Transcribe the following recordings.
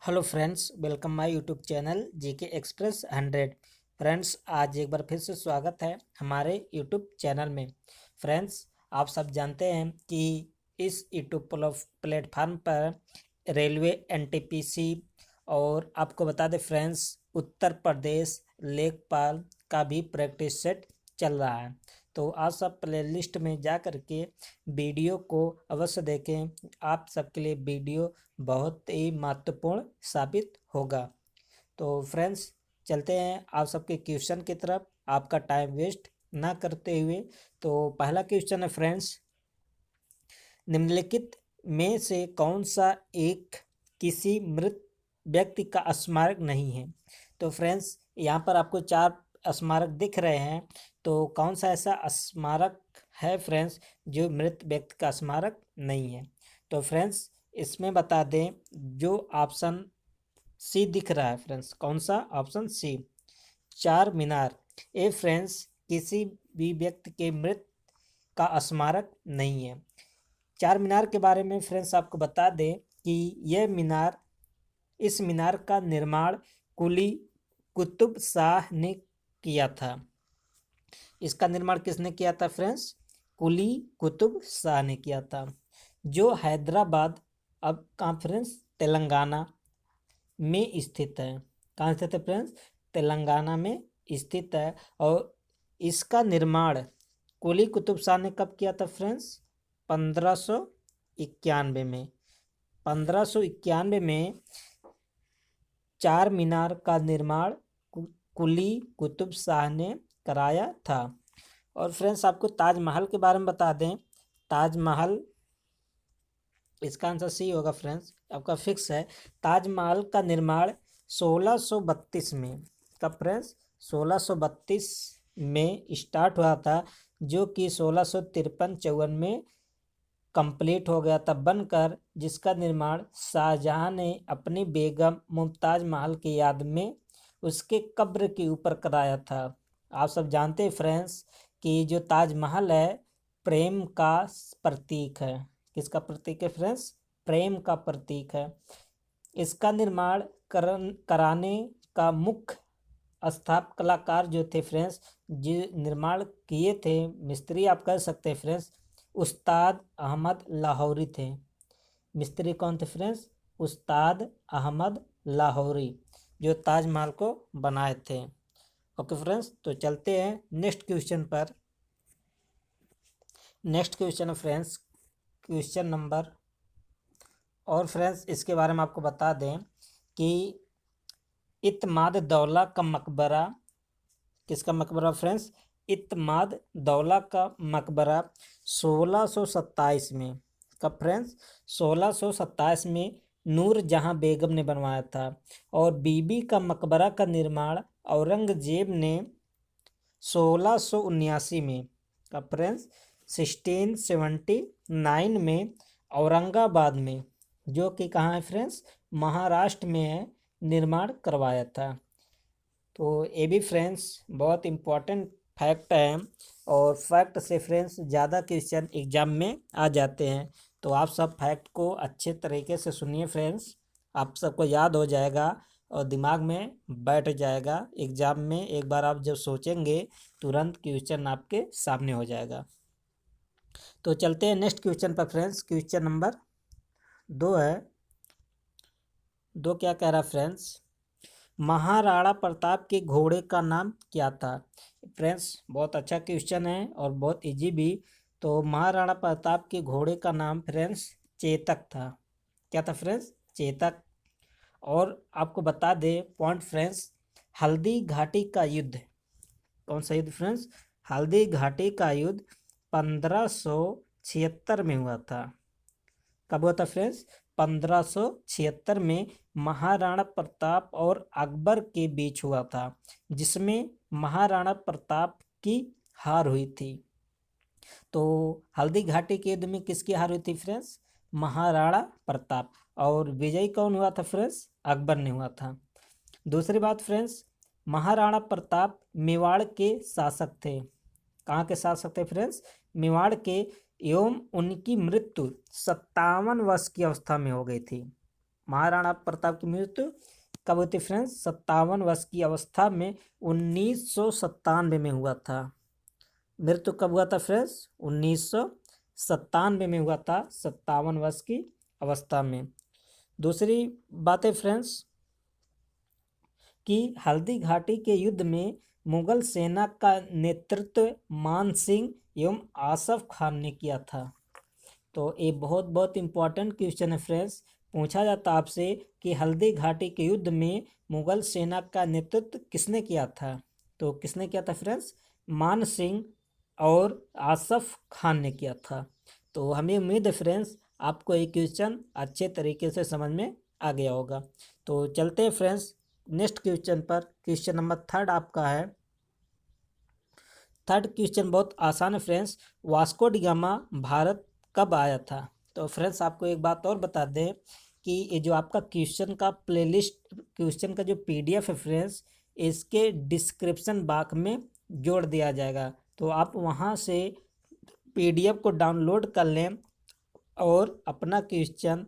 Hello friends, welcome my YouTube channel GK express 100। Friends, आज एक बार फिर से स्वागत है हमारे यूट्यूब चैनल में। फ्रेंड्स, आप सब जानते हैं कि इस यूट्यूब प्लेटफार्म पर रेलवे एनटीपीसी और आपको बता दें फ्रेंड्स, उत्तर प्रदेश लेखपाल का भी प्रैक्टिस सेट चल रहा है। तो आप सब प्लेलिस्ट में जा कर के वीडियो को अवश्य देखें। आप सबके लिए वीडियो बहुत ही महत्वपूर्ण साबित होगा। तो फ्रेंड्स, चलते हैं आप सबके क्वेश्चन की तरफ, आपका टाइम वेस्ट ना करते हुए। तो पहला क्वेश्चन है फ्रेंड्स, निम्नलिखित में से कौन सा एक किसी मृत व्यक्ति का स्मारक नहीं है। तो फ्रेंड्स, यहाँ पर आपको चार स्मारक दिख रहे हैं। तो कौन सा ऐसा स्मारक है फ्रेंड्स जो मृत व्यक्ति का स्मारक नहीं है। तो फ्रेंड्स, इसमें बता दें, जो ऑप्शन सी दिख रहा है फ्रेंड्स, कौन सा ऑप्शन सी, चार मीनार। ए फ्रेंड्स, किसी भी व्यक्ति के मृत का स्मारक नहीं है। चार मीनार के बारे में फ्रेंड्स आपको बता दें कि यह मीनार, इस मीनार का निर्माण कुली कुतुब शाह ने किया था। इसका निर्माण किसने किया था फ्रेंड्स? कुली कुतुब शाह ने किया था, जो हैदराबाद, अब कहाँ फ्रेंड्स, तेलंगाना में स्थित है। कहाँ स्थित है फ्रेंड्स? तेलंगाना में स्थित है। और इसका निर्माण कुली कुतुब शाह ने कब किया था फ्रेंड्स? 1591 में। 1591 में चार मीनार का निर्माण कुली कुतुब शाह ने कराया था। और फ्रेंड्स, आपको ताजमहल के बारे में बता दें, ताजमहल, इसका आंसर सी होगा फ्रेंड्स, आपका फिक्स है। ताजमहल का निर्माण 1632 में, कब फ्रेंड्स? 1632 में स्टार्ट हुआ था, जो कि 1653-54 में कंप्लीट हो गया था बनकर, जिसका निर्माण शाहजहां ने अपनी बेगम मुमताज महल की याद में उसके कब्र के ऊपर कराया था। आप सब जानते हैं फ्रेंड्स कि जो ताजमहल है प्रेम का प्रतीक है। किसका प्रतीक है फ्रेंड्स? प्रेम का प्रतीक है। इसका निर्माण कराने का मुख्य स्थापक कलाकार जो थे फ्रेंड्स, जो निर्माण किए थे, मिस्त्री आप कह सकते हैं फ्रेंड्स, उस्ताद अहमद लाहौरी थे। मिस्त्री कौन थे फ्रेंड्स? उस्ताद अहमद लाहौरी, जो ताजमहल को बनाए थे। ओके फ्रेंड्स, तो चलते हैं नेक्स्ट क्वेश्चन पर। नेक्स्ट क्वेश्चन है फ्रेंड्स, क्वेश्चन नंबर, और फ्रेंड्स इसके बारे में आपको बता दें कि इत्माद दौला का मकबरा, किसका मकबरा फ्रेंड्स? इत्माद दौला का मकबरा 1627 में, कब फ्रेंड्स? 1627 में नूरजहां बेगम ने बनवाया था। और बीबी का मकबरा का निर्माण औरंगजेब ने 1679 में, कब फ्रेंड्स? 1679 में औरंगाबाद में, जो कि कहाँ है फ्रेंड्स? महाराष्ट्र में है, निर्माण करवाया था। तो ये भी फ्रेंड्स बहुत इम्पोर्टेंट फैक्ट है, और फैक्ट से फ्रेंड्स ज़्यादा क्वेश्चन एग्जाम में आ जाते हैं। तो आप सब फैक्ट को अच्छे तरीके से सुनिए फ्रेंड्स, आप सबको याद हो जाएगा और दिमाग में बैठ जाएगा। एग्जाम में एक बार आप जब सोचेंगे, तुरंत क्वेश्चन आपके सामने हो जाएगा। तो चलते हैं नेक्स्ट क्वेश्चन पर फ्रेंड्स। क्वेश्चन नंबर 2 है। 2 क्या कह रहा फ्रेंड्स? महाराणा प्रताप के घोड़े का नाम क्या था। फ्रेंड्स, बहुत अच्छा क्वेश्चन है और बहुत इजी भी। तो महाराणा प्रताप के घोड़े का नाम फ्रेंड्स चेतक था। क्या था फ्रेंड्स? चेतक। और आपको बता दें पॉइंट फ्रेंड्स, हल्दी घाटी का युद्ध, कौन सा युद्ध फ्रेंड्स? हल्दी घाटी का युद्ध 1576 में हुआ था। कब हुआ था फ्रेंड्स? 1576 में महाराणा प्रताप और अकबर के बीच हुआ था, जिसमें महाराणा प्रताप की हार हुई थी। तो हल्दी घाटी के युद्ध में किसकी हार हुई थी फ्रेंड्स? महाराणा प्रताप। और विजयी कौन हुआ था फ्रेंड्स? अकबर ने हुआ था। दूसरी बात फ्रेंड्स, महाराणा प्रताप मेवाड़ के शासक थे। कहाँ के शासक थे फ्रेंड्स? मेवाड़ के। एवं उनकी मृत्यु 57 वर्ष की अवस्था में हो गई थी। महाराणा प्रताप की मृत्यु कब हुई थी फ्रेंड्स? 57 वर्ष की अवस्था में 1997 में हुआ था। मृत्यु कब हुआ था फ्रेंड्स? 1997 में हुआ था, 57 वर्ष की अवस्था में। दूसरी बात है फ्रेंड्स कि हल्दी घाटी के युद्ध में मुगल सेना का नेतृत्व मान सिंह एवं आसफ खान ने किया था। तो ये बहुत बहुत इंपॉर्टेंट क्वेश्चन है फ्रेंड्स। पूछा जाता आपसे कि हल्दी घाटी के युद्ध में मुगल सेना का नेतृत्व किसने किया था? तो किसने किया था फ्रेंड्स? मान सिंह और आसफ खान ने किया था। तो हमें उम्मीद है फ्रेंड्स आपको ये क्वेश्चन अच्छे तरीके से समझ में आ गया होगा। तो चलते हैं फ्रेंड्स नेक्स्ट क्वेश्चन पर। क्वेश्चन नंबर 3 आपका है। थर्ड क्वेश्चन बहुत आसान है friends. Vasco D gamma Bharat कब आया था? तो फ्रेंड्स आपको एक बात और बता दें कि ये जो आपका क्वेश्चन का प्लेलिस्ट, क्वेश्चन का जो पीडीएफ है फ्रेंड्स, इसके डिस्क्रिप्शन बॉक्स में जोड़ दिया जाएगा। तो आप वहां से पीडीएफ को डाउनलोड कर लें और अपना क्वेश्चन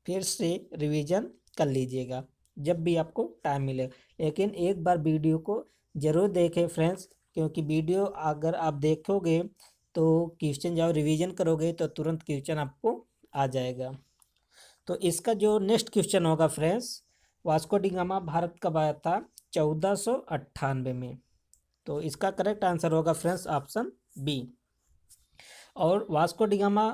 फिर से रिवीजन कर लीजिएगा जब भी आपको टाइम मिले। लेकिन एक बार वीडियो को ज़रूर देखें फ्रेंड्स, क्योंकि वीडियो अगर आप देखोगे तो क्वेश्चन जब रिवीजन करोगे तो तुरंत क्वेश्चन आपको आ जाएगा। तो इसका जो नेक्स्ट क्वेश्चन होगा friends, Vasco D gamma Bharat कब आया था? 1498 में। तो इसका करेक्ट आंसर होगा फ्रेंड्स ऑप्शन बी। और Vasco D gamma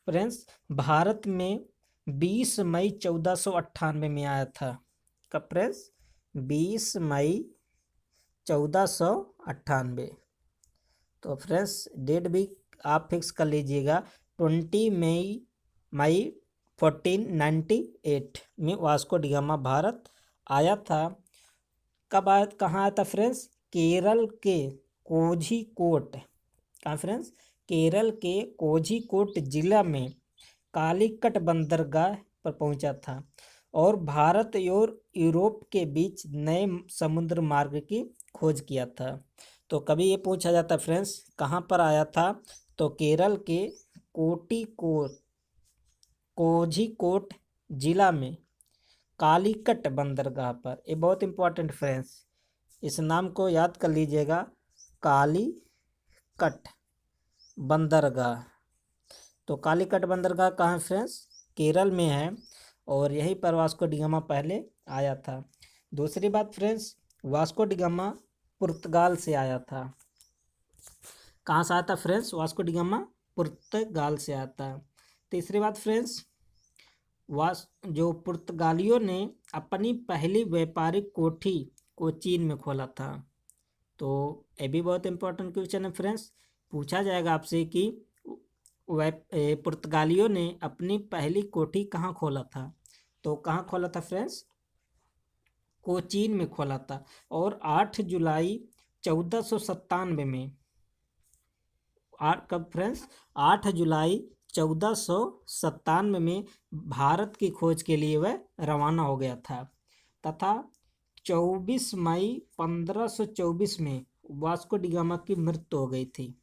friends Bharat में 20 मई 1498 में आया था। कब फ्रेंड्स? 20 मई 1498। तो फ्रेंड्स डेट भी आप फिक्स कर लीजिएगा। 20 मई 1498 में वास्को डी गामा भारत आया था। कब आया, कहाँ आया था फ्रेंड्स? केरल के कोझीकोड। कहाँ फ्रेंड्स? केरल के कोझीकोड जिला में कालीकट बंदरगाह पर पहुंचा था और भारत और यूरोप के बीच नए समुद्र मार्ग की खोज किया था। तो कभी ये पूछा जाता फ्रेंड्स कहाँ पर आया था? तो केरल के कोझीकोड जिला में कालीकट बंदरगाह पर। ये बहुत इंपॉर्टेंट फ्रेंड्स, इस नाम को याद कर लीजिएगा, कालीकट बंदरगाह। तो कालीकट बंदरगाह कहाँ है फ्रेंड्स? केरल में है और यहीं पर वास्को डी गामा पहले आया था। दूसरी बात फ्रेंड्स, वास्को डी गामा पुर्तगाल से आया था। कहाँ से आया था फ्रेंड्स? वास्को डी गामा पुर्तगाल से आया था। तीसरी बात फ्रेंड्स, जो पुर्तगालियों ने अपनी पहली व्यापारिक कोठी को चीन में खोला था। तो ये भी बहुत इंपॉर्टेंट क्वेश्चन है फ्रेंड्स। पूछा जाएगा आपसे कि पुर्तगालियों ने अपनी पहली कोठी कहाँ खोला था? तो कहाँ खोला था फ्रेंड्स? कोचीन में खोला था। और 8 जुलाई 1497 में, कब फ्रेंड्स? 8 जुलाई 1497 में भारत की खोज के लिए वह रवाना हो गया था तथा 24 मई 1524 में वास्को डी गामा की मृत्यु हो गई थी।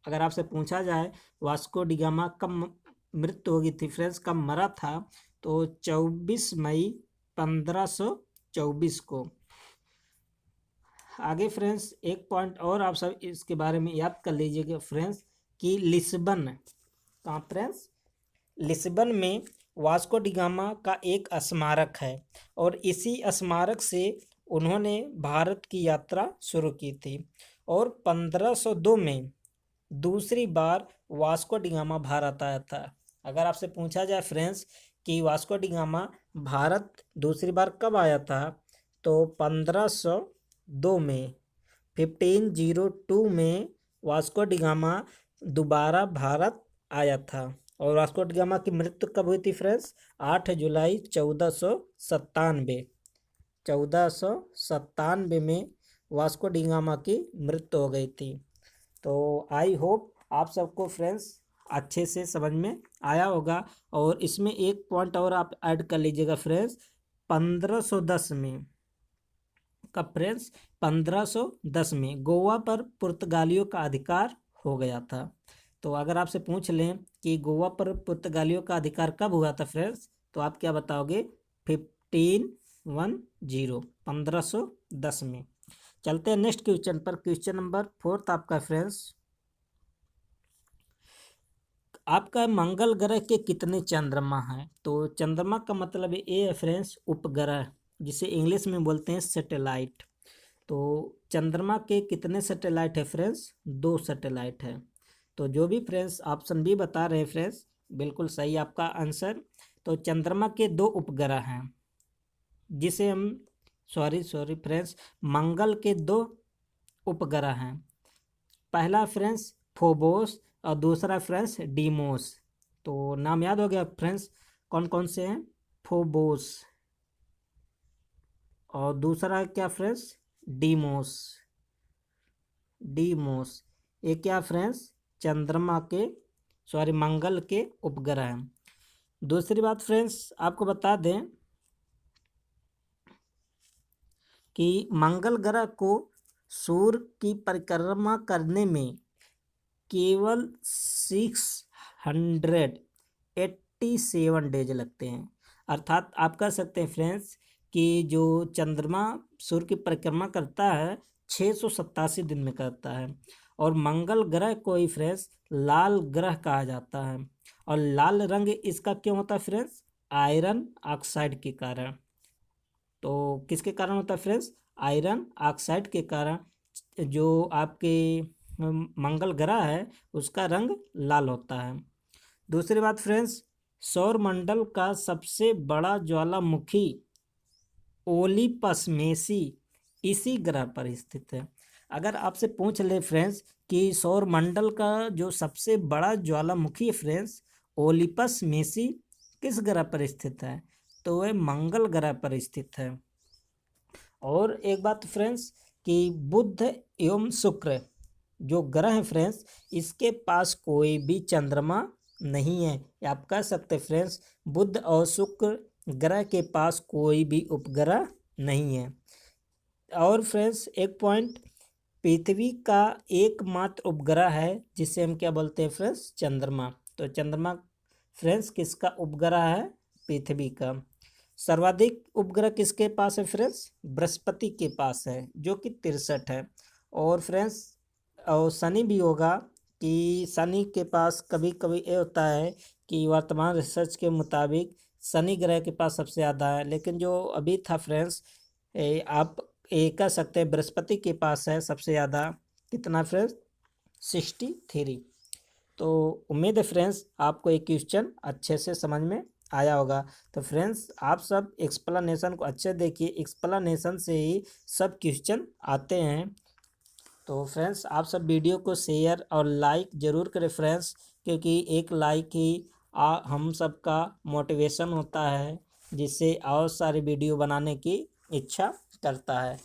अगर आपसे पूछा जाए वास्को डी गामा कब मृत्यु हो गई थी फ्रेंड्स, कब मरा था, तो 24 मई 1524 को। आगे फ्रेंड्स एक पॉइंट और आप सब इसके बारे में याद कर लीजिएगा फ्रेंड्स कि लिस्बन, कहाँ फ्रेंड्स? लिस्बन में वास्को डी गामा का एक स्मारक है और इसी स्मारक से उन्होंने भारत की यात्रा शुरू की थी। और 1502 में दूसरी बार वास्को डी गामा भारत आया था। अगर आपसे पूछा जाए फ्रेंड्स कि वास्को डी गामा भारत दूसरी बार कब आया था, तो 1502 में, 1502 में वास्को डी गामा दोबारा भारत आया था। और वास्को डी गामा की मृत्यु कब हुई थी फ्रेंड्स? 8 जुलाई 1497 में वास्को डी गामा की मृत्यु हो गई थी। तो आई होप आप सबको फ्रेंड्स अच्छे से समझ में आया होगा। और इसमें एक पॉइंट और आप ऐड कर लीजिएगा फ्रेंड्स, 1510 में, कब फ्रेंड्स? 1510 में गोवा पर पुर्तगालियों का अधिकार हो गया था। तो अगर आपसे पूछ लें कि गोवा पर पुर्तगालियों का अधिकार कब हुआ था फ्रेंड्स, तो तो आप क्या बताओगे? 1510, 1510 में। चलते हैं नेक्स्ट क्वेश्चन पर। क्वेश्चन नंबर 4 आपका फ्रेंड्स, आपका मंगल ग्रह के कितने चंद्रमा हैं? तो चंद्रमा का मतलब ये है फ्रेंड्स उपग्रह, जिसे इंग्लिश में बोलते हैं सैटेलाइट। तो चंद्रमा के कितने सैटेलाइट है फ्रेंड्स? 2 सैटेलाइट है। तो जो भी फ्रेंड्स ऑप्शन बी बता रहे हैं फ्रेंड्स, बिल्कुल सही आपका आंसर। तो चंद्रमा के 2 उपग्रह हैं, जिसे हम सॉरी फ्रेंड्स, मंगल के 2 उपग्रह हैं। पहला फ्रेंड्स फोबोस और दूसरा फ्रेंड्स डीमोस। तो नाम याद हो गया फ्रेंड्स, कौन कौन से हैं? फोबोस और दूसरा क्या फ्रेंड्स? डीमोस। डीमोस ये क्या फ्रेंड्स? चंद्रमा के मंगल के उपग्रह हैं। दूसरी बात फ्रेंड्स, आपको बता दें कि मंगल ग्रह को सूर्य की परिक्रमा करने में केवल 687 डेज लगते हैं। अर्थात आप कह सकते हैं फ्रेंड्स कि जो चंद्रमा सूर्य की परिक्रमा करता है 687 दिन में करता है। और मंगल ग्रह को ही फ्रेंड्स लाल ग्रह कहा जाता है। और लाल रंग इसका क्यों होता है फ्रेंड्स? आयरन ऑक्साइड के कारण। तो किसके कारण होता है फ्रेंड्स? आयरन ऑक्साइड के कारण जो आपके मंगल ग्रह है उसका रंग लाल होता है। दूसरी बात फ्रेंड्स, सौरमंडल का सबसे बड़ा ज्वालामुखी ओलिपस मेसी इसी ग्रह पर स्थित है। अगर आपसे पूछ ले फ्रेंड्स कि सौरमंडल का जो सबसे बड़ा ज्वालामुखी है फ्रेंड्स ओलिपस मेसी किस ग्रह पर स्थित है? तो वह मंगल ग्रह पर स्थित है। और एक बात फ्रेंड्स कि बुध एवं शुक्र जो ग्रह है फ्रेंड्स, इसके पास कोई भी चंद्रमा नहीं है। आप कह सकते हैं फ्रेंड्स बुध और शुक्र ग्रह के पास कोई भी उपग्रह नहीं है। और फ्रेंड्स एक पॉइंट, पृथ्वी का एकमात्र उपग्रह है जिसे हम क्या बोलते हैं फ्रेंड्स? चंद्रमा। तो चंद्रमा फ्रेंड्स किसका उपग्रह है? पृथ्वी का। सर्वाधिक उपग्रह किसके पास है फ्रेंड्स? बृहस्पति के पास है, जो कि 63 है। और फ्रेंड्स और शनि भी होगा कि शनि के पास कभी कभी ये होता है कि वर्तमान रिसर्च के मुताबिक शनि ग्रह के पास सबसे ज़्यादा है। लेकिन जो अभी था फ्रेंड्स आप ये कह सकते हैं बृहस्पति के पास है सबसे ज़्यादा। कितना फ्रेंड्स? 63। तो उम्मीद है फ्रेंड्स आपको ये क्वेश्चन अच्छे से समझ में आया होगा। तो फ्रेंड्स आप सब एक्सप्लेनेशन को अच्छे देखिए, एक्सप्लेनेशन से ही सब क्वेश्चन आते हैं। तो फ्रेंड्स आप सब वीडियो को शेयर और लाइक ज़रूर करें फ्रेंड्स, क्योंकि एक लाइक ही हम सब का मोटिवेशन होता है, जिससे और सारी वीडियो बनाने की इच्छा करता है।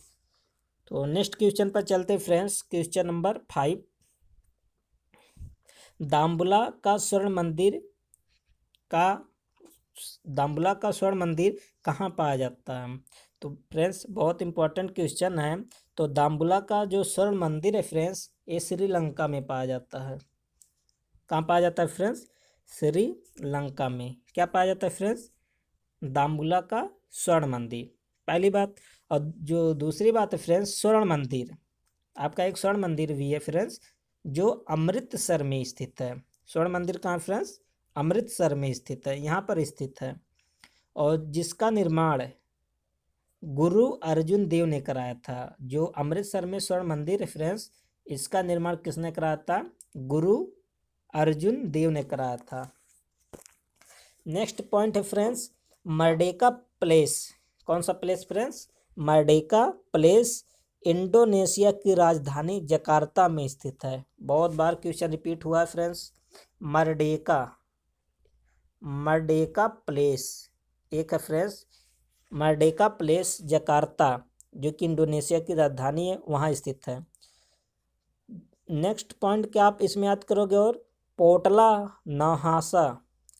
तो नेक्स्ट क्वेश्चन पर चलते फ्रेंड्स। क्वेश्चन नंबर 5, दाम्बुला का स्वर्ण मंदिर कहाँ पाया जाता है? तो फ्रेंड्स बहुत इंपॉर्टेंट क्वेश्चन है। तो दाम्बुला का जो स्वर्ण मंदिर है फ्रेंड्स ये श्रीलंका में पाया जाता है। कहाँ पाया जाता है फ्रेंड्स? श्रीलंका में। क्या पाया जाता है फ्रेंड्स? दाम्बुला का स्वर्ण मंदिर, पहली बात। और जो दूसरी बात है फ्रेंड्स, स्वर्ण मंदिर आपका एक स्वर्ण मंदिर भी है फ्रेंड्स जो अमृतसर में स्थित है। स्वर्ण मंदिर कहाँ फ्रेंड्स? अमृतसर में स्थित है, यहाँ पर स्थित है। और जिसका निर्माण गुरु अर्जुन देव ने कराया था। जो अमृतसर में स्वर्ण मंदिर है फ्रेंड्स, इसका निर्माण किसने कराया था? गुरु अर्जुन देव ने कराया था। नेक्स्ट पॉइंट है फ्रेंड्स, मर्डेका प्लेस। कौन सा place friends? Merdeka place Indonesia की राजधानी जकार्ता में स्थित है। बहुत बार क्वेश्चन रिपीट हुआ है फ्रेंड्स। मर्डेका प्लेस एक है फ्रेंड्स, मर्डेका प्लेस जकार्ता जो कि इंडोनेशिया की राजधानी है वहाँ स्थित है। नेक्स्ट पॉइंट क्या आप इसमें याद करोगे? और पोटला नहासा,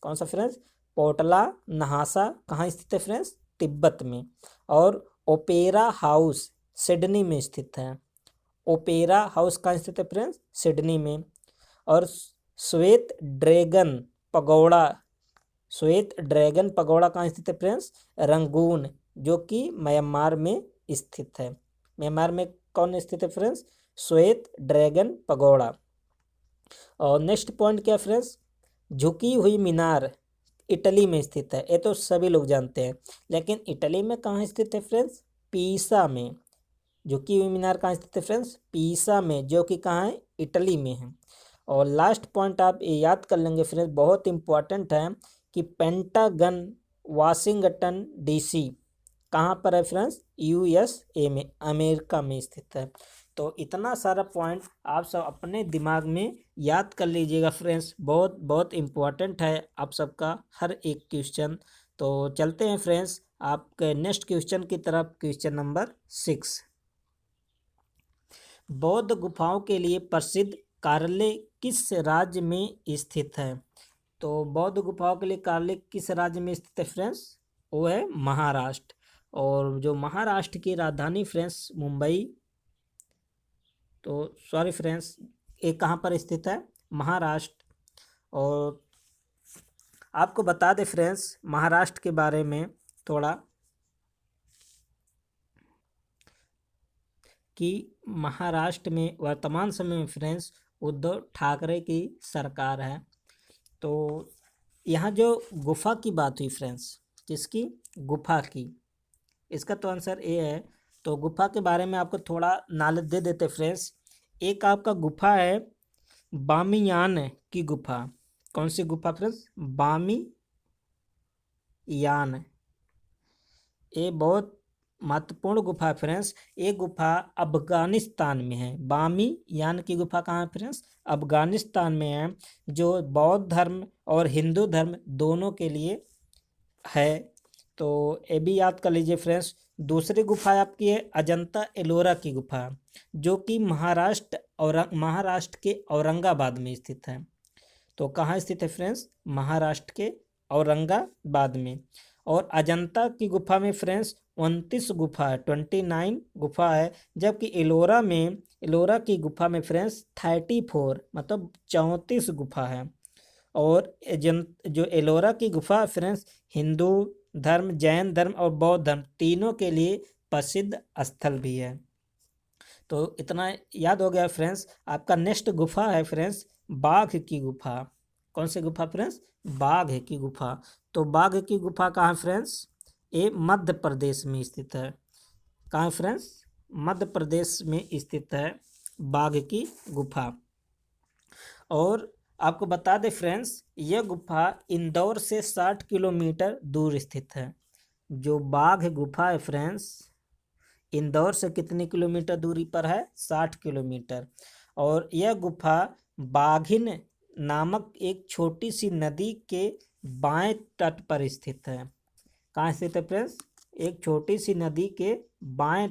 कौन सा फ्रेंड्स? पोटला नहासा कहाँ स्थित है फ्रेंड्स? तिब्बत में। और ओपेरा हाउस सिडनी में स्थित है। ओपेरा हाउस कहाँ स्थित है फ्रेंड्स? सिडनी में। और श्वेत ड्रैगन पगोड़ा श्वेत ड्रैगन पगोड़ा कहाँ स्थित है फ्रेंड्स? रंगून, जो कि म्यांमार में स्थित है। म्यांमार में कौन स्थित है फ्रेंड्स? श्वेत ड्रैगन पगोड़ा। और नेक्स्ट पॉइंट क्या फ्रेंड्स? झुकी हुई मीनार इटली में स्थित है। ये तो सभी लोग जानते हैं, लेकिन इटली में कहाँ स्थित है फ्रेंड्स? पीसा में। झुकी हुई मीनार कहाँ स्थित है फ्रेंड्स? पीसा में, जो कि कहाँ है? इटली में है। और लास्ट पॉइंट आप ये याद कर लेंगे फ्रेंड्स, बहुत इंपॉर्टेंट है कि पेंटागन वाशिंगटन डीसी कहाँ पर है फ्रेंड्स? यूएसए में, अमेरिका में स्थित है। तो इतना सारा पॉइंट आप सब अपने दिमाग में याद कर लीजिएगा फ्रेंड्स, बहुत बहुत इम्पोर्टेंट है आप सबका हर एक क्वेश्चन। तो चलते हैं फ्रेंड्स आपके नेक्स्ट क्वेश्चन की तरफ। क्वेश्चन नंबर 6, बौद्ध गुफाओं के लिए प्रसिद्ध कार्यालय किस राज्य में स्थित है? तो बौद्ध गुफाओं के लिए कार्यालय किस राज्य में स्थित है फ्रेंड्स? वो है महाराष्ट्र। और जो महाराष्ट्र की राजधानी फ्रेंड्स मुंबई, तो सॉरी फ्रेंड्स, ये कहाँ पर स्थित है? महाराष्ट्र। और आपको बता दें फ्रेंड्स महाराष्ट्र के बारे में थोड़ा, कि महाराष्ट्र में वर्तमान समय में फ्रेंड्स उद्धव ठाकरे की सरकार है। तो यहाँ जो गुफा की बात हुई फ्रेंड्स, किसकी? गुफा की। इसका तो आंसर ए है। तो गुफा के बारे में आपको थोड़ा नॉलेज दे देते फ्रेंड्स। एक आपका गुफा है बामियान की गुफा। कौन सी गुफा फ्रेंड्स? बामियान। ये बहुत महत्वपूर्ण गुफा है फ्रेंड्स। ये गुफा अफगानिस्तान में है। बामियान की गुफा कहाँ है फ्रेंड्स? अफगानिस्तान में है, जो बौद्ध धर्म और हिंदू धर्म दोनों के लिए है। तो ये भी याद कर लीजिए फ्रेंड्स। दूसरी गुफा आपकी है अजंता एलोरा की गुफा, जो कि महाराष्ट्र के औरंगाबाद में स्थित है। तो कहाँ स्थित है फ्रेंड्स? महाराष्ट्र के औरंगाबाद में। और अजंता की गुफा में फ्रेंड्स 29 गुफा है, 29 गुफा है। जबकि एलोरा की गुफा में फ्रेंड्स 34 मतलब 34 गुफा है। और जो एलोरा की गुफा फ्रेंड्स हिंदू धर्म, जैन धर्म और बौद्ध धर्म तीनों के लिए प्रसिद्ध स्थल भी है। तो इतना याद हो गया फ्रेंड्स। आपका नेक्स्ट गुफा है फ्रेंड्स बाघ की गुफा। कौन सी गुफा फ्रेंड्स? बाघ की गुफा। तो बाघ की गुफा कहाँ है फ्रेंड्स? ये मध्य प्रदेश में स्थित है। कहाँ है फ्रेंड्स? मध्य प्रदेश में स्थित है बाघ की गुफा। और आपको बता दें फ्रेंड्स, यह गुफा इंदौर से 60 किलोमीटर दूर स्थित है। जो बाघ गुफा है फ्रेंड्स इंदौर से कितने किलोमीटर दूरी पर है? 60 किलोमीटर। और यह गुफा बाघिन नामक एक छोटी सी नदी के बाएं तट पर स्थित है। कहाँ स्थित है फ्रेंड्स? एक छोटी सी नदी के बाएं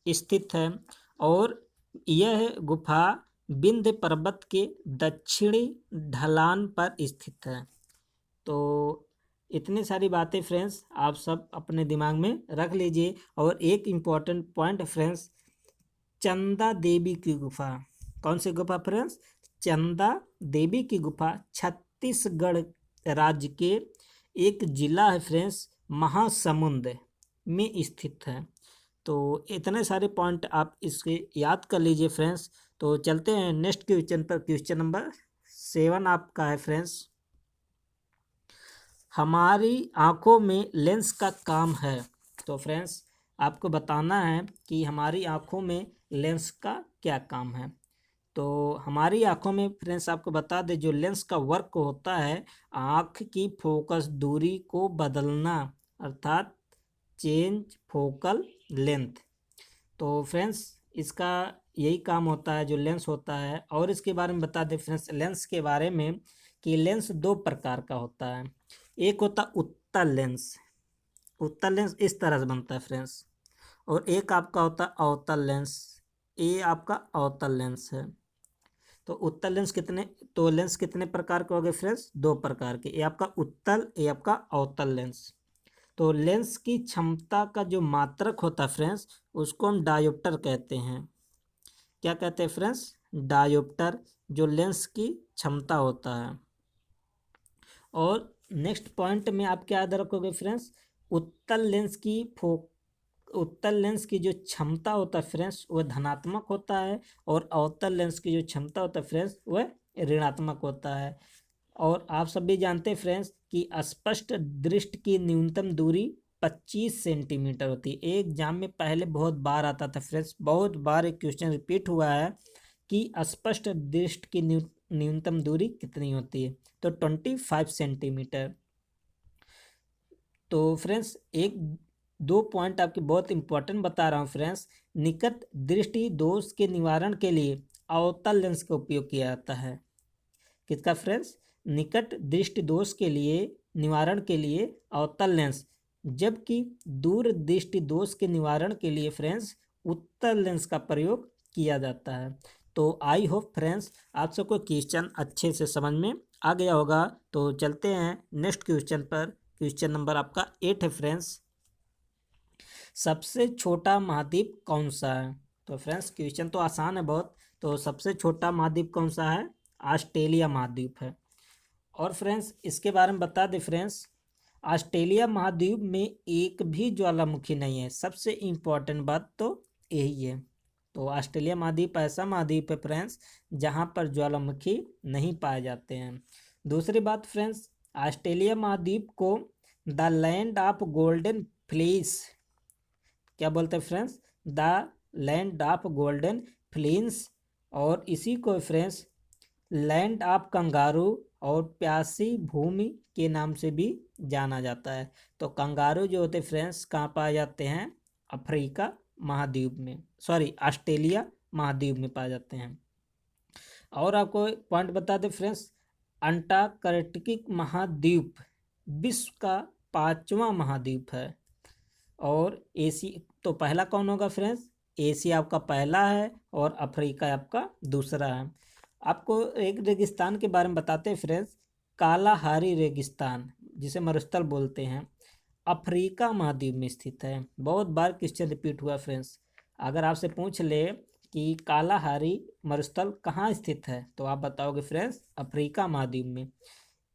स्थित है। और यह गुफा विंध्य पर्वत के दक्षिणी ढलान पर स्थित है। तो इतनी सारी बातें फ्रेंड्स आप सब अपने दिमाग में रख लीजिए। और एक important point friends, Chanda Devi की गुफा। कौन सी गुफा फ्रेंड्स? चंदा देवी की गुफा छत्तीसगढ़ राज्य के एक जिला है फ्रेंड्स महासमुंद में स्थित है। तो इतने सारे पॉइंट आप इसके याद कर लीजिए फ्रेंड्स। तो चलते हैं नेक्स्ट क्वेश्चन पर। क्वेश्चन नंबर 7 आपका है फ्रेंड्स, हमारी आँखों में लेंस का काम है। तो फ्रेंड्स आपको बताना है कि हमारी आँखों में लेंस का क्या काम है। तो हमारी आँखों में फ्रेंड्स आपको बता दें, जो लेंस का वर्क होता है आँख की फोकस दूरी को बदलना, अर्थात चेंज फोकल लेंथ। तो फ्रेंड्स इसका यही काम होता है जो लेंस होता है। और इसके बारे में बता दें फ्रेंड्स लेंस के बारे में कि लेंस 2 प्रकार का होता है। एक होता उत्तल लेंस। उत्तल लेंस इस तरह से बनता है फ्रेंड्स। और एक आपका होता है अवतल लेंस। ये आपका अवतल लेंस है। तो उत्तल लेंस लेंस कितने प्रकार के हो गए फ्रेंड्स? 2 प्रकार के। ये आपका उत्तल, ये आपका अवतल लेंस। तो लेंस की क्षमता का जो मात्रक होता है फ्रेंड्स उसको हम डायोप्टर कहते हैं। क्या कहते हैं फ्रेंड्स? डायोप्टर, जो लेंस की क्षमता होता है। और नेक्स्ट पॉइंट में आप क्या याद रखोगे फ्रेंड्स, उत्तल लेंस की जो क्षमता होता है फ्रेंड्स वह धनात्मक होता है, और अवतल लेंस की जो क्षमता होता है फ्रेंड्स वह ऋणात्मक होता है। और आप सब भी जानते हैं फ्रेंड्स कि स्पष्ट दृष्टि की न्यूनतम दूरी 25 सेंटीमीटर होती है। एक एग्जाम में पहले बहुत बार आता था फ्रेंड्स, बहुत बार एक क्वेश्चन रिपीट हुआ है कि स्पष्ट दृष्टि की न्यूनतम दूरी कितनी होती है, तो 25 सेंटीमीटर। तो फ्रेंड्स एक दो पॉइंट आपके बहुत इंपॉर्टेंट बता रहा हूँ फ्रेंड्स। निकट दृष्टि दोष के निवारण के लिए अवतल लेंस का उपयोग किया जाता है। किसका फ्रेंड्स, निकट दृष्टि दोष के लिए निवारण के लिए अवतल लेंस, जबकि दूर दृष्टि दोष के निवारण के लिए फ्रेंड्स उत्तल लेंस का प्रयोग किया जाता है। तो आई होप फ्रेंड्स आप सबको क्वेश्चन अच्छे से समझ में आ गया होगा। तो चलते हैं नेक्स्ट क्वेश्चन पर। क्वेश्चन नंबर आपका 8 है फ्रेंड्स, सबसे छोटा महाद्वीप कौन सा है। तो फ्रेंड्स क्वेश्चन तो आसान है बहुत। तो सबसे छोटा महाद्वीप कौन सा है, ऑस्ट्रेलिया महाद्वीप है। और फ्रेंड्स इसके बारे में बता दें फ्रेंड्स, ऑस्ट्रेलिया महाद्वीप में एक भी ज्वालामुखी नहीं है। सबसे इम्पोर्टेंट बात तो यही है। तो ऑस्ट्रेलिया महाद्वीप ऐसा महाद्वीप है फ्रेंड्स जहाँ पर ज्वालामुखी नहीं पाए जाते हैं। दूसरी बात फ्रेंड्स, ऑस्ट्रेलिया महाद्वीप को the land of golden fleece क्या बोलते हैं friends, the land of golden fleece, और इसी को फ्रेंड्स लैंड ऑफ कंगारू और प्यासी भूमि के नाम से भी जाना जाता है। तो कंगारू जो होते फ्रेंड्स कहाँ पाए जाते हैं, अफ्रीका महाद्वीप में, सॉरी ऑस्ट्रेलिया महाद्वीप में पाए जाते हैं। और आपको पॉइंट बता दें फ्रेंड्स, अंटार्कटिक महाद्वीप विश्व का 5वां महाद्वीप है। और एशिया तो पहला कौन होगा फ्रेंड्स, एशिया आपका पहला है और अफ्रीका आपका दूसरा है। आपको एक रेगिस्तान के बारे में बताते हैं फ्रेंड्स, कालाहारी रेगिस्तान जिसे मरुस्थल बोलते हैं, अफ्रीका महाद्वीप में स्थित है। बहुत बार क्वेश्चन रिपीट हुआ फ्रेंड्स। अगर आपसे पूछ ले कि कालाहारी मरुस्थल कहाँ स्थित है, तो आप बताओगे फ्रेंड्स अफ्रीका महाद्वीप में।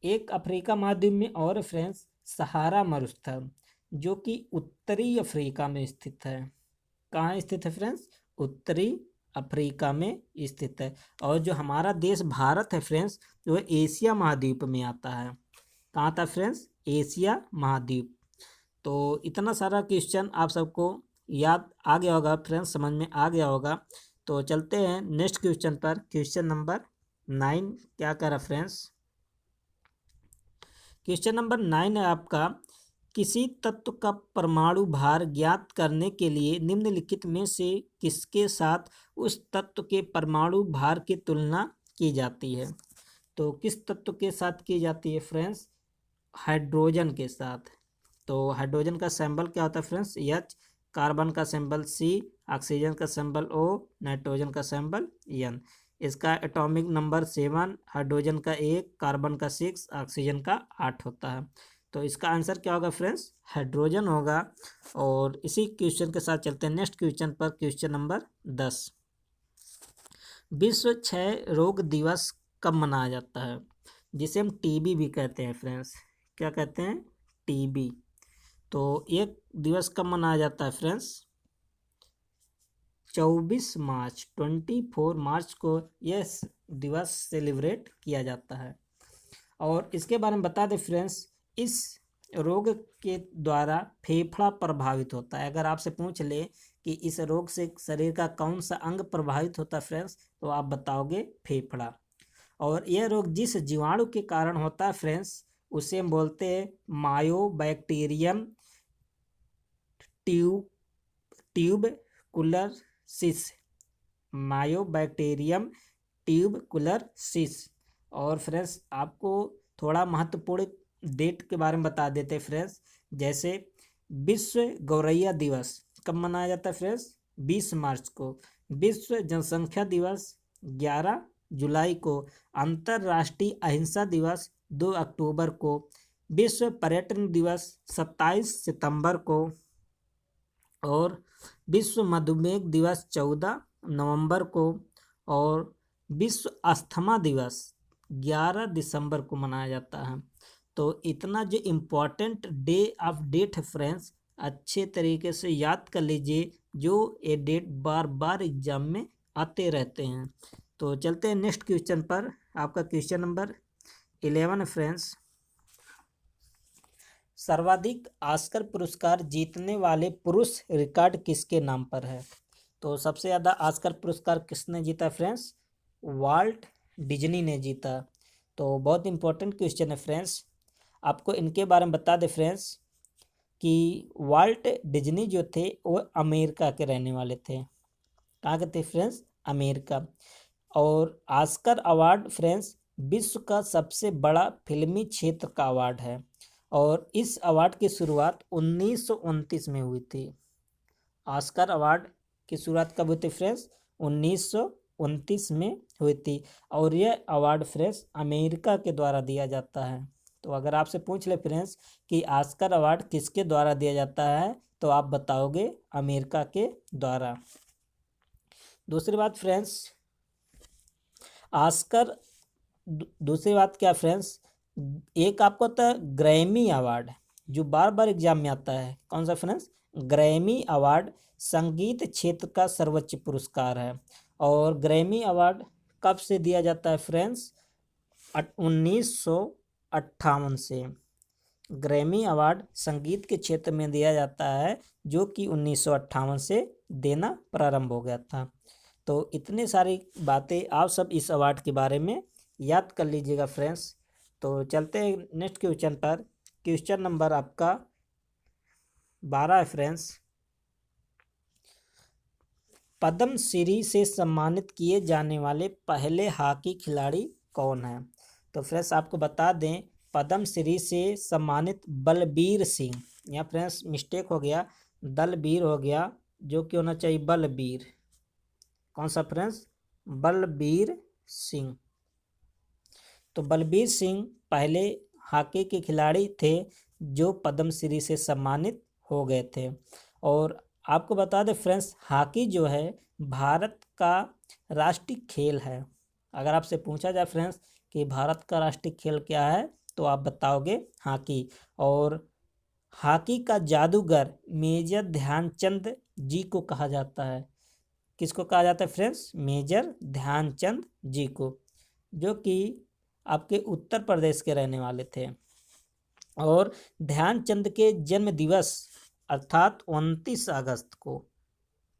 एक अफ्रीका महाद्वीप में और फ्रेंड्स सहारा मरुस्थल, जो कि उत्तरी अफ्रीका में स्थित है। कहाँ स्थित है फ्रेंड्स, उत्तरी अफ्रीका में स्थित है। और जो हमारा देश भारत है फ्रेंड्स, जो एशिया महाद्वीप में आता है। कहाँ आता है फ्रेंड्स, एशिया महाद्वीप। तो इतना सारा क्वेश्चन आप सबको याद आ गया होगा फ्रेंड्स, समझ में आ गया होगा। तो चलते हैं नेक्स्ट क्वेश्चन पर। क्वेश्चन नंबर 9 क्या कह रहा फ्रेंड्स, क्वेश्चन नंबर 9 है आपका, किसी तत्व का परमाणु भार ज्ञात करने के लिए निम्नलिखित में से किसके साथ उस तत्व के परमाणु भार की तुलना की जाती है। तो किस तत्व के साथ की जाती है फ्रेंड्स, हाइड्रोजन के साथ। तो हाइड्रोजन का सिंबल क्या होता है फ्रेंड्स, H, कार्बन का सिंबल C, ऑक्सीजन का सिंबल O, नाइट्रोजन का सिंबल N। इसका एटॉमिक नंबर 7, हाइड्रोजन का 1, कार्बन का 6, ऑक्सीजन का 8 होता है। तो इसका आंसर क्या होगा फ्रेंड्स, हाइड्रोजन होगा। और इसी क्वेश्चन के साथ चलते हैं नेक्स्ट क्वेश्चन पर। क्वेश्चन नंबर 10, विश्व क्षय रोग दिवस कब मनाया जाता है, जिसे हम टीबी भी कहते हैं फ्रेंड्स। क्या कहते हैं, टीबी। तो एक दिवस कब मनाया जाता है फ्रेंड्स, 24 मार्च को यह दिवस सेलिब्रेट किया जाता है। और इसके बारे में बता दें फ्रेंड्स, इस रोग के द्वारा फेफड़ा प्रभावित होता है। अगर आपसे पूछ ले कि इस रोग से शरीर का कौन सा अंग प्रभावित होता है फ्रेंड्स, तो आप बताओगे फेफड़ा। और यह रोग जिस जीवाणु के कारण होता है फ्रेंड्स, उसे हम बोलते हैं मायोबैक्टीरियम ट्यूबकुलरसिस, मायोबैक्टीरियम ट्यूबकुलरसिस। और फ्रेंड्स आपको थोड़ा महत्वपूर्ण डेट के बारे में बता देते हैं फ्रेंड्स, जैसे विश्व गौरैया दिवस कब मनाया जाता है फ्रेंड्स, 20 मार्च को। विश्व जनसंख्या दिवस 11 जुलाई को। अंतर्राष्ट्रीय अहिंसा दिवस 2 अक्टूबर को। विश्व पर्यटन दिवस 27 सितंबर को। और विश्व मधुमेह दिवस 14 नवंबर को। और विश्व अस्थमा दिवस 11 दिसंबर को मनाया जाता है। तो इतना जो इम्पोर्टेंट डे ऑफ डेट है फ्रेंड्स, अच्छे तरीके से याद कर लीजिए, जो ये डेट बार बार एग्जाम में आते रहते हैं। तो चलते हैं नेक्स्ट क्वेश्चन पर। आपका क्वेश्चन नंबर 11 फ्रेंड्स, सर्वाधिक ऑस्कर पुरस्कार जीतने वाले पुरुष रिकॉर्ड किसके नाम पर है? तो सबसे ज़्यादा ऑस्कर पुरस्कार किसने जीता फ्रेंड्स? वाल्ट डिज्नी ने जीता। तो बहुत इंपॉर्टेंट क्वेश्चन है फ्रेंड्स, आपको इनके बारे में बता दें फ्रेंड्स कि वाल्ट डिज्नी जो थे वो अमेरिका के रहने वाले थे। कहाँ के थे फ्रेंड्स? अमेरिका। और ऑस्कर अवार्ड फ्रेंड्स विश्व का सबसे बड़ा फिल्मी क्षेत्र का अवार्ड है, और इस अवार्ड की शुरुआत 1929 में हुई थी। ऑस्कर अवार्ड की शुरुआत कब हुई थी फ्रेंड्स? 1929 में हुई थी, और यह अवार्ड फ्रेंड्स अमेरिका के द्वारा दिया जाता है। तो अगर आपसे पूछ ले फ्रेंड्स कि ऑस्कर अवार्ड किसके द्वारा दिया जाता है, तो आप बताओगे अमेरिका के द्वारा। दूसरी बात फ्रेंड्स, ऑस्कर दूसरी बात क्या फ्रेंड्स, एक आपको होता है ग्रैमी अवार्ड, जो बार बार एग्जाम में आता है। कौन सा फ्रेंड्स? ग्रैमी अवार्ड संगीत क्षेत्र का सर्वोच्च पुरस्कार है, और ग्रैमी अवार्ड कब से दिया जाता है फ्रेंड्स? 1958 से। ग्रैमी अवार्ड संगीत के क्षेत्र में दिया जाता है, जो कि 1958 से देना प्रारंभ हो गया था। तो इतने सारी बातें आप सब इस अवार्ड के बारे में याद कर लीजिएगा फ्रेंड्स। तो चलते हैं नेक्स्ट क्वेश्चन पर। क्वेश्चन नंबर आपका 12 है फ्रेंड्स, पद्म श्री से सम्मानित किए जाने वाले पहले हॉकी खिलाड़ी कौन है? तो फ्रेंड्स आपको बता दें, पद्म श्री से सम्मानित बलबीर सिंह, यहाँ फ्रेंड्स मिस्टेक हो गया, दलबीर हो गया, जो कि होना चाहिए बलबीर। कौन सा फ्रेंड्स? बलबीर सिंह। तो बलबीर सिंह पहले हॉकी के खिलाड़ी थे जो पद्मश्री से सम्मानित हो गए थे। और आपको बता दें फ्रेंड्स, हॉकी जो है भारत का राष्ट्रीय खेल है। अगर आपसे पूछा जाए फ्रेंड्स कि भारत का राष्ट्रीय खेल क्या है, तो आप बताओगे हॉकी। और हॉकी का जादूगर मेजर ध्यानचंद जी को कहा जाता है। किसको कहा जाता है फ्रेंड्स? मेजर ध्यानचंद जी को, जो कि आपके उत्तर प्रदेश के रहने वाले थे। और ध्यानचंद के जन्म दिवस अर्थात 29 अगस्त को,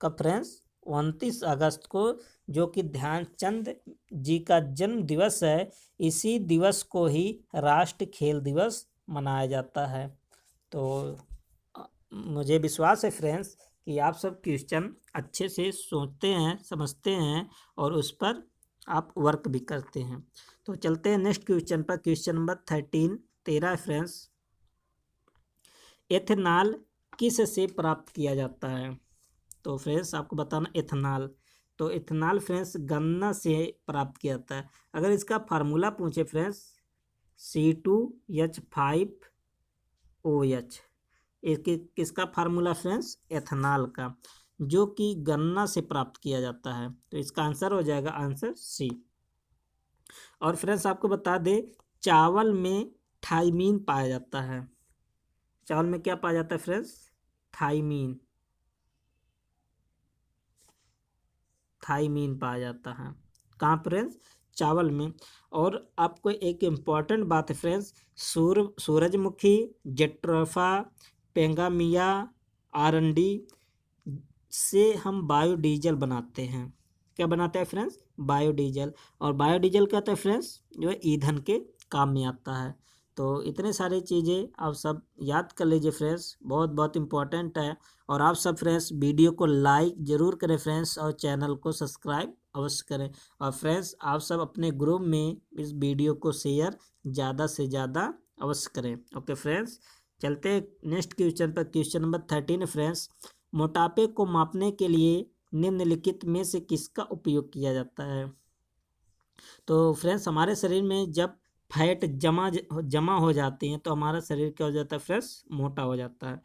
कब फ्रेंड्स? 29 अगस्त को, जो कि ध्यानचंद जी का जन्म दिवस है, इसी दिवस को ही राष्ट्रीय खेल दिवस मनाया जाता है। तो मुझे विश्वास है फ्रेंड्स कि आप सब क्वेश्चन अच्छे से सोचते हैं, समझते हैं, और उस पर आप वर्क भी करते हैं। तो चलते हैं नेक्स्ट क्वेश्चन पर। क्वेश्चन नंबर 13 फ्रेंड्स, एथेनॉल किस से प्राप्त किया जाता है? तो फ्रेंड्स आपको बताना एथेनॉल। तो एथेनॉल फ्रेंड्स गन्ना से प्राप्त किया जाता है। अगर इसका फार्मूला पूछे फ्रेंड्स, C2H5OH, किसका फार्मूला फ्रेंड्स? एथेनॉल का, जो कि गन्ना से प्राप्त किया जाता है। तो इसका आंसर हो जाएगा आंसर सी। और फ्रेंड्स आपको बता दें, चावल में थाइमीन पाया जाता है। चावल में क्या पाया जाता है फ्रेंड्स? थाइमीन, थाइमीन पाया जाता है। कहाँ फ्रेंड्स? चावल में। और आपको एक इम्पॉर्टेंट बात है फ्रेंड्स, सूरजमुखी, जेट्रोफा, पेंगामिया, आरंडी से हम बायोडीजल बनाते हैं। क्या बनाते हैं फ्रेंड्स? बायोडीजल। और बायोडीजल क्या होता है फ्रेंड्स? जो है ईंधन के काम में आता है। तो इतने सारी चीज़ें आप सब याद कर लीजिए फ्रेंड्स, बहुत बहुत इम्पोर्टेंट है। और आप सब फ्रेंड्स वीडियो को लाइक ज़रूर करें फ्रेंड्स, और चैनल को सब्सक्राइब अवश्य करें। और फ्रेंड्स आप सब अपने ग्रुप में इस वीडियो को शेयर ज़्यादा से ज़्यादा अवश्य करें। ओके फ्रेंड्स, चलते हैं नेक्स्ट क्वेश्चन पर। क्वेश्चन नंबर 13 फ्रेंड्स, मोटापे को मापने के लिए निम्नलिखित में से किसका उपयोग किया जाता है? तो फ्रेंड्स हमारे शरीर में जब फैट जमा हो जाती हैं, तो हमारा शरीर क्या हो जाता है फ्रेंड्स? मोटा हो जाता है।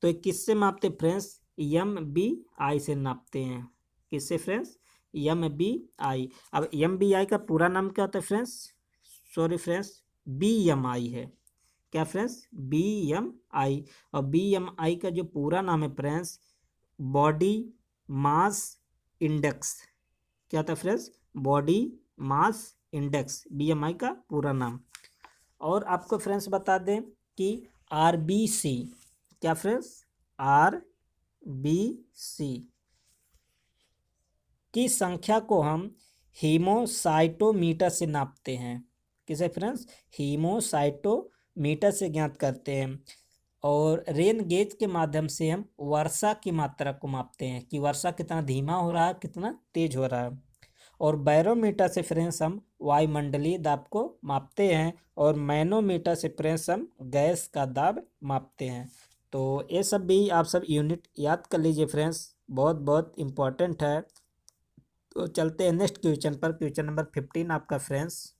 तो ये किससे मापते हैं फ्रेंड्स? MBI से नापते हैं। किससे फ्रेंड्स? MBI। अब MBI का पूरा नाम क्या होता है फ्रेंड्स? सॉरी फ्रेंड्स, BMI है। क्या फ्रेंड्स, BMI। और BMI का जो पूरा नाम है फ्रेंड्स, बॉडी मास इंडेक्स। क्या था friends, body mass index, BMI का पूरा नाम। और आपको फ्रेंड्स बता दें कि RBC, क्या फ्रेंड्स, RBC की संख्या को हम हीमोसाइटोमीटर से नापते हैं। किसे फ्रेंड्स, हीमोसाइटोमीटर से ज्ञात करते हैं। और रेन गेज के माध्यम से हम वर्षा की मात्रा को मापते हैं कि वर्षा कितना धीमा हो रहा है, कितना तेज हो रहा है। और बैरोमीटर से फ्रेंड्स हम वायुमंडलीय दाब को मापते हैं। और मैनोमीटर से फ्रेंड्स हम गैस का दाब मापते हैं। तो ये सब भी आप सब यूनिट याद कर लीजिए फ्रेंड्स, बहुत बहुत इम्पोर्टेंट है। तो चलते हैं नेक्स्ट क्वेश्चन पर। क्वेश्चन नंबर 15 आपका फ्रेंड्स,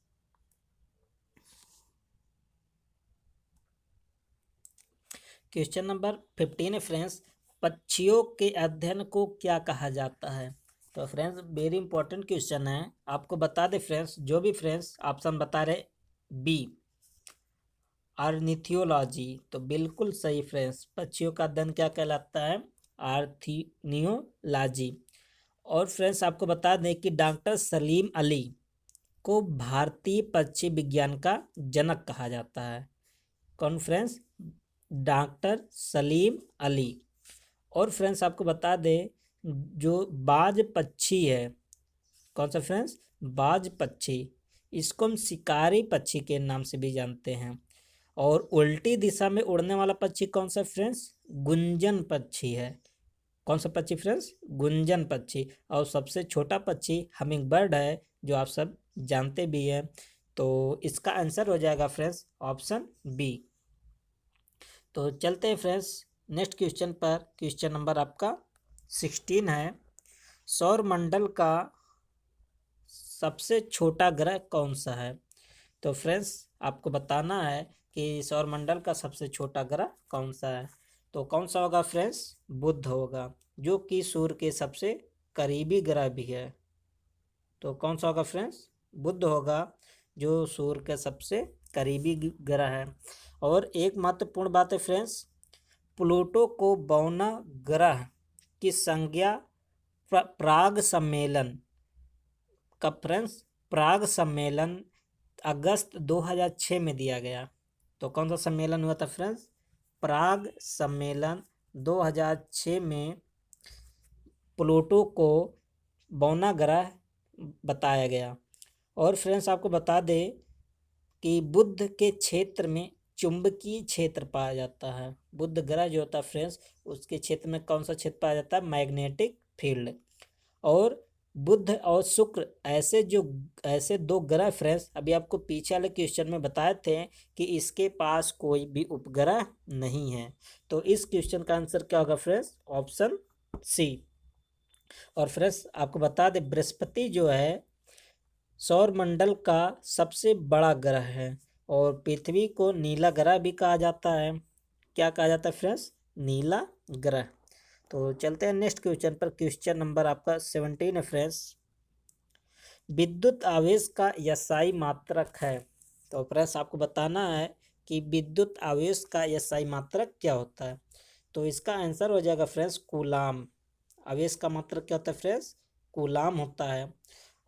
क्वेश्चन नंबर 15 है फ्रेंड्स, पक्षियों के अध्ययन को क्या कहा जाता है। तो फ्रेंड्स वेरी इंपॉर्टेंट क्वेश्चन है। आपको बता दे फ्रेंड्स, जो भी फ्रेंड्स ऑप्शन बता रहे बी, आर्निथियोलॉजी, तो बिल्कुल सही फ्रेंड्स। पक्षियों का अध्ययन क्या कहलाता है, आर्निथियोलॉजी। और फ्रेंड्स आपको बता दें कि डॉक्टर सलीम अली को भारतीय पक्षी विज्ञान का जनक कहा जाता है। कौन फ्रेंड्स, डॉक्टर सलीम अली। और फ्रेंड्स आपको बता दें, जो बाज पक्षी है, कौन सा फ्रेंड्स, बाज पक्षी, इसको हम शिकारी पक्षी के नाम से भी जानते हैं। और उल्टी दिशा में उड़ने वाला पक्षी कौन सा फ्रेंड्स, गुंजन पक्षी है। कौन सा पक्षी फ्रेंड्स, गुंजन पक्षी। और सबसे छोटा पक्षी हमिंग बर्ड है, जो आप सब जानते भी हैं। तो इसका आंसर हो जाएगा फ्रेंड्स ऑप्शन बी। तो चलते हैं फ्रेंड्स नेक्स्ट क्वेश्चन पर। क्वेश्चन नंबर आपका 16 है, सौरमंडल का सबसे छोटा ग्रह कौन सा है। तो फ्रेंड्स आपको बताना है कि सौरमंडल का सबसे छोटा ग्रह कौन सा है। तो कौन सा होगा फ्रेंड्स, बुध होगा, जो कि सूर्य के सबसे करीबी ग्रह भी है। तो कौन सा होगा फ्रेंड्स, बुध होगा, जो सूर्य के सबसे करीबी ग्रह है। और एक महत्वपूर्ण बात है फ्रेंड्स, प्लूटो को बौना ग्रह की संज्ञा प्राग सम्मेलन का फ्रेंड्स, प्राग सम्मेलन अगस्त 2006 में दिया गया। तो कौन सा सम्मेलन हुआ था फ्रेंड्स, प्राग सम्मेलन 2006 में प्लूटो को बौना ग्रह बताया गया। और फ्रेंड्स आपको बता दें कि बुध के क्षेत्र में चुंबकीय क्षेत्र पाया जाता है। बुध ग्रह जो होता है फ्रेंड्स, उसके क्षेत्र में कौन सा क्षेत्र पाया जाता है, मैग्नेटिक फील्ड। और बुध और शुक्र ऐसे दो ग्रह फ्रेंड्स, अभी आपको पीछे वाले क्वेश्चन में बताए थे कि इसके पास कोई भी उपग्रह नहीं है। तो इस क्वेश्चन का आंसर क्या होगा फ्रेंड्स, ऑप्शन सी। और फ्रेंड्स आपको बता दें, बृहस्पति जो है सौरमंडल का सबसे बड़ा ग्रह है। और पृथ्वी को नीला ग्रह भी कहा जाता है। क्या कहा जाता है फ्रेंड्स, नीला ग्रह। तो चलते हैं नेक्स्ट क्वेश्चन पर। क्वेश्चन नंबर आपका 17 है फ्रेंड्स, विद्युत आवेश का SI मात्रक है। तो फ्रेंड्स आपको बताना है कि विद्युत आवेश का SI मात्रक क्या होता है। तो इसका आंसर हो जाएगा फ्रेंड्स कूलाम। आवेश का मात्रक क्या होता है फ्रेंड्स, कूलाम होता है।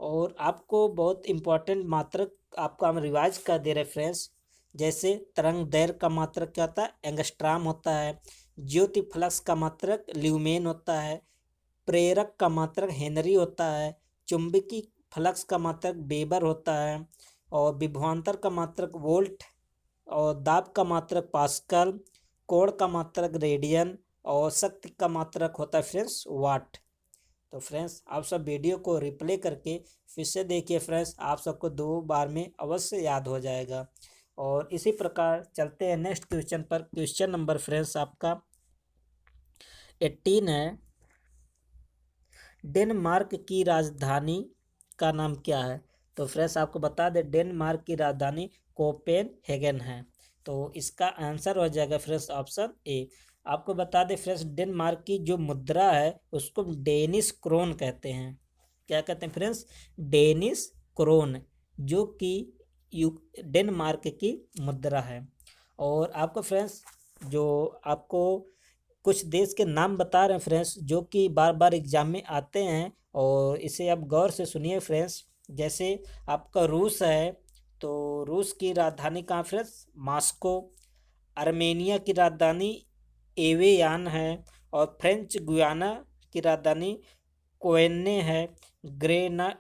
और आपको बहुत इंपॉर्टेंट मात्रक आपको हम रिवाइज कर दे रहे फ्रेंड्स, जैसे तरंग दैर्घ्य का मात्रक क्या होता है, एंगस्ट्राम होता है। ज्योति फ्लक्स का मात्रक ल्यूमेन होता है। प्रेरक का मात्रक हेनरी होता है। चुंबकीय फ्लक्स का मात्रक वेबर होता है। और विभवांतर का मात्रक वोल्ट। और दाब का मात्रक पास्कल। कोण का मात्रक रेडियन। और शक्ति का मात्रक होता है फ्रेंड्स वाट। तो फ्रेंड्स आप सब वीडियो को रिप्ले करके फिर से देखिए फ्रेंड्स, आप सबको 2 बार में अवश्य याद हो जाएगा। और इसी प्रकार चलते हैं नेक्स्ट क्वेश्चन पर। क्वेश्चन नंबर फ्रेंड्स आपका 18 है, डेनमार्क की राजधानी का नाम क्या है। तो फ्रेंड्स आपको बता दें, डेनमार्क की राजधानी कोपेनहेगन है। तो इसका आंसर हो जाएगा फ्रेंड्स ऑप्शन ए। आपको बता दें फ्रेंड्स, डेनमार्क की जो मुद्रा है उसको डेनिश क्रोन कहते हैं। क्या कहते हैं फ्रेंड्स, डेनिश क्रोन, जो कि डेनमार्क की मुद्रा है। और आपको फ्रेंड्स जो आपको कुछ देश के नाम बता रहे हैं फ्रेंड्स, जो कि बार बार एग्जाम में आते हैं, और इसे आप गौर से सुनिए फ्रेंड्स। जैसे आपका रूस है, तो रूस की राजधानी कहाँ फ्रेंड्स? मॉस्को। आर्मेनिया की राजधानी एवेयान है। और फ्रेंच गुयाना की राजधानी कोएने है। ग्रेना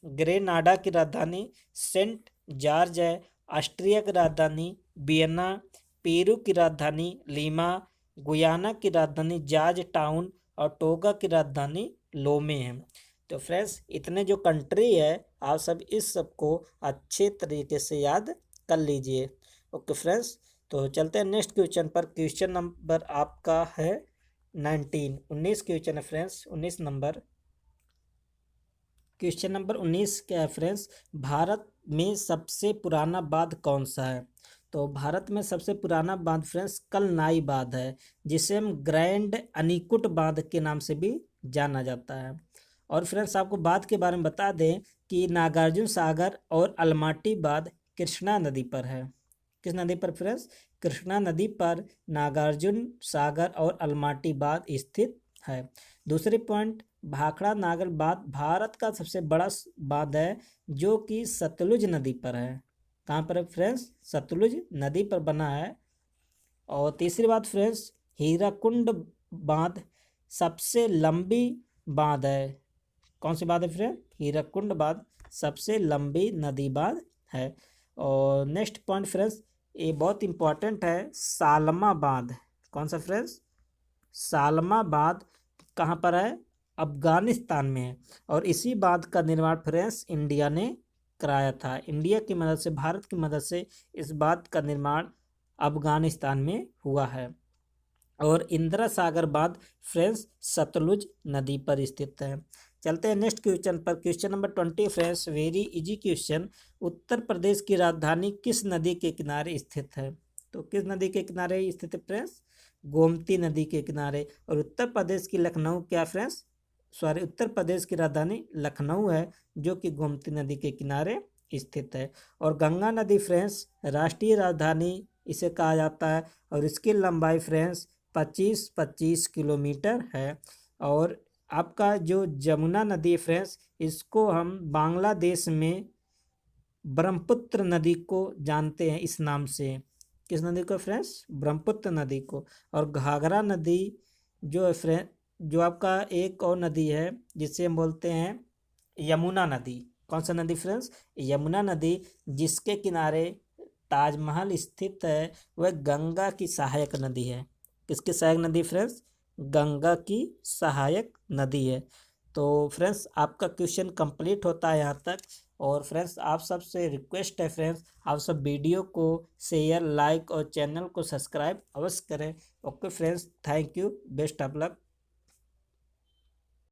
ग्रेनाडा की राजधानी सेंट जॉर्ज है। ऑस्ट्रिया की राजधानी वियना। पेरू की राजधानी लीमा। गुयाना की राजधानी जॉर्ज टाउन। और टोगा की राजधानी लोमे है। तो फ्रेंड्स इतने जो कंट्री है, आप सब इस सब को अच्छे तरीके से याद कर लीजिए। ओके फ्रेंड्स, तो चलते हैं नेक्स्ट क्वेश्चन पर। क्वेश्चन नंबर आपका है 19 क्वेश्चन है फ्रेंड्स, 19 नंबर। क्वेश्चन नंबर 19 क्या है फ्रेंड्स? भारत में सबसे पुराना बांध कौन सा है? तो भारत में सबसे पुराना बांध फ्रेंड्स कलनाई बांध है, जिसे हम ग्रैंड अनीकुट बांध के नाम से भी जाना जाता है। और फ्रेंड्स आपको बांध के बारे में बता दें कि नागार्जुन सागर और अलमाटी बांध कृष्णा नदी पर है। किस नदी पर फ्रेंड्स? कृष्णा नदी पर नागार्जुन सागर और अलमाटी बांध स्थित है। दूसरी पॉइंट, भाखड़ा नागर बांध भारत का सबसे बड़ा बांध है, जो कि सतलुज नदी पर है। कहाँ पर है फ्रेंड्स? सतलुज नदी पर बना है। और तीसरी बात फ्रेंड्स, हीराकुंड बांध सबसे लंबी बांध है। कौन सी बांध है फ्रेंड? हीराकुंड बांध सबसे लंबी नदी बांध है। और नेक्स्ट पॉइंट फ्रेंड्स, ये बहुत इंपॉर्टेंट है, सालमा बांध। कौन सा फ्रेंड्स? सालमा बांध कहाँ पर है? अफगानिस्तान में है। और इसी बांध का निर्माण फ्रेंड्स इंडिया ने कराया था। इंडिया की मदद से, भारत की मदद से इस बांध का निर्माण अफगानिस्तान में हुआ है। और इंदिरा सागर बांध फ्रेंड्स सतलुज नदी पर स्थित है। चलते हैं नेक्स्ट क्वेश्चन पर। Question number 20 friends, very easy question. Uttar Pradesh की राजधानी किस नदी के किनारे स्थित है? तो किस नदी के किनारे स्थित है फ्रेंड्स? गोमती नदी के किनारे। और उत्तर प्रदेश की लखनऊ क्या फ्रेंड्स? उत्तर प्रदेश की राजधानी लखनऊ है, जो कि गोमती नदी के किनारे स्थित है। और गंगा नदी फ्रेंड्स राष्ट्रीय राजधानी इसे कहा जाता है, और इसकी लंबाई फ्रेंड्स 25 किलोमीटर है। और आपका जो जमुना नदी फ्रेंड्स, इसको हम बांग्लादेश में ब्रह्मपुत्र नदी को जानते हैं इस नाम से। किस नदी को फ्रेंड्स? ब्रह्मपुत्र नदी को। और घाघरा नदी जो है फ्रेंड, जो आपका एक और नदी है जिसे हम बोलते हैं यमुना नदी। कौन सा नदी फ्रेंड्स? यमुना नदी, जिसके किनारे ताजमहल स्थित है, वह गंगा की सहायक नदी है। किसकी सहायक नदी फ्रेंड्स? गंगा की सहायक नदी है। तो फ्रेंड्स आपका क्वेश्चन कंप्लीट होता है यहाँ तक। और फ्रेंड्स आप सबसे रिक्वेस्ट है फ्रेंड्स, आप सब वीडियो को शेयर, लाइक और चैनल को सब्सक्राइब अवश्य करें। Okay friends, thank you, best of luck.